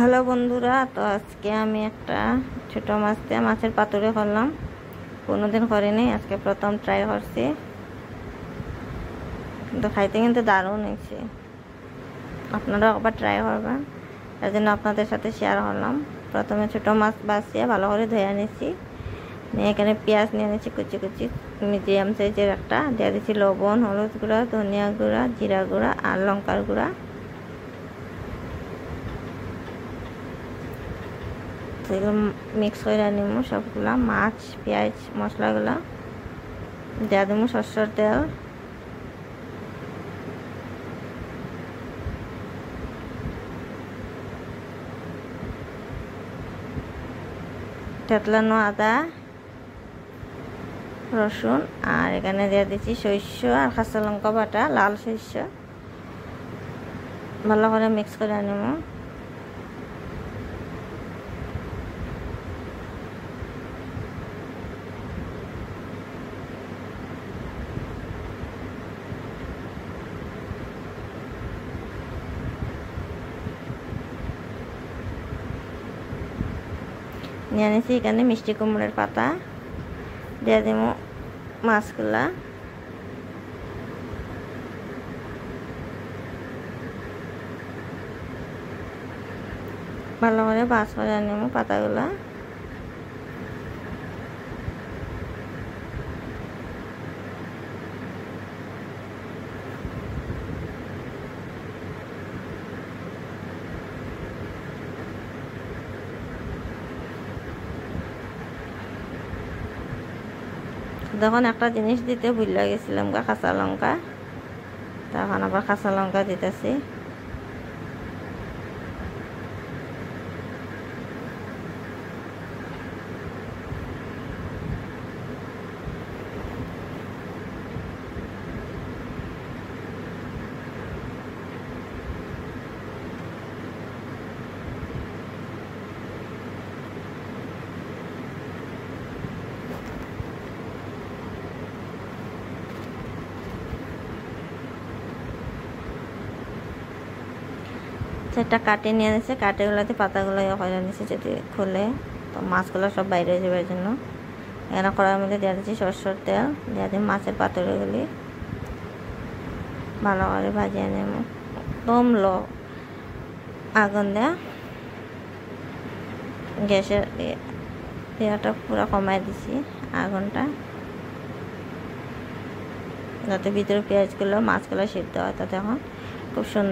Hello বন্ধুরা, তো আজকে আমি একটা ছোটো মাছ দিয়ে মাছের পাতুড়ে করলাম। কোনোদিন করিনি, আজকে প্রথম ট্রাই করছি। কিন্তু খাইতে কিন্তু দারুণ হয়েছে। আপনারাও একবার ট্রাই করবেন, তার জন্য আপনাদের সাথে শেয়ার করলাম। প্রথমে ছোটো মাছ বাছিয়ে ভালো করে ধুয়ে নিয়েছি, নিয়ে এখানে পেঁয়াজ নিয়ে নিয়েছি কুচি কুচি, মিডিয়াম সাইজের একটা। দিয়ে দিচ্ছি লবণ, হলুদ গুঁড়া, ধনিয়া গুঁড়া, জিরা গুঁড়া আর লঙ্কার গুঁড়া। এগুলো মিক্স করে নিব সবগুলা মাছ, পেঁয়াজ, মশলাগুলো দিয়ে দেবো সরষের তেল। থেতলানো আদা, রসুন, আর এখানে দিয়ে দিচ্ছি সরষে আর কাঁচা লঙ্কা বাটা, লাল সরষে। ভালো করে মিক্স করে নেব। নিয়ে নিয়েছি এখানে মিষ্টি কুমড়োর পাতা, দিয়ে দেব মাছগুলা। ভালো করে ভাজ করে নেব পাতাগুলা। তখন একটা জিনিস দিতে ভুলে গেছিলাম, কাঁচা লঙ্কা। তখন আবার কাঁচা লঙ্কা দিতেছি। সেটা কাটে নিয়ে নিচ্ছে, কাটেগুলোতে পাতাগুলো হয়ে নিচ্ছে, যদি খুলে তো মাছগুলো সব বাইরে হয়ে যাবে। জন্য এখানে কড়াইয়ের মধ্যে দিয়ে দিচ্ছি সরষের তেল, দিয়ে দিই মাছের পাতুড়িগুলি। ভালো করে ভাজিয়ে নেব, একদম লো আগুন দেয়া। গ্যাসের ইয়েটা পুরো কমাই দিছি আগুনটা, যাতে ভিতরে পেঁয়াজগুলো মাছগুলো সিদ্ধ হয়। তাতে এখন খুব সুন্দর